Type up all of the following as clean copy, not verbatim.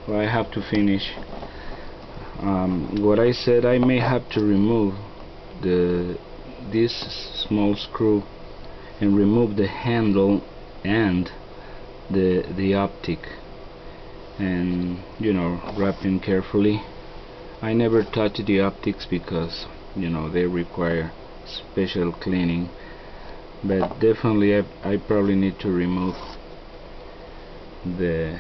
Well, I have to finish. What I said, I may have to remove this small screw and remove the handle and the optic, and wrapping carefully. I never touch the optics because they require special cleaning, but definitely I probably need to remove the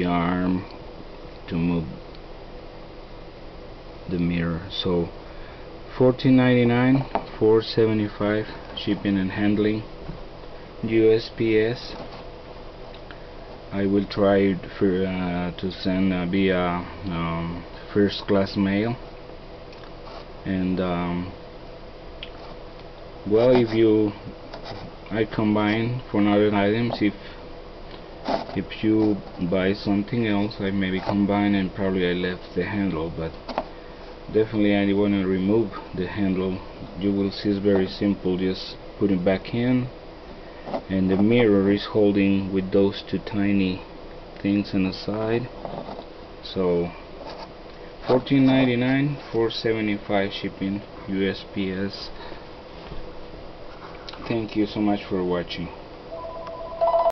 arm to move the mirror. So $14.99, $4.75 shipping and handling, USPS. I will try to send via first class mail, and well, I combine for other items. If you buy something else, I maybe combine, and probably I left the handle, but definitely I want to remove the handle. You will see it's very simple. Just put it back in, and the mirror is holding with those two tiny things on the side. So $14.99, $4.75 shipping, USPS. Thank you so much for watching.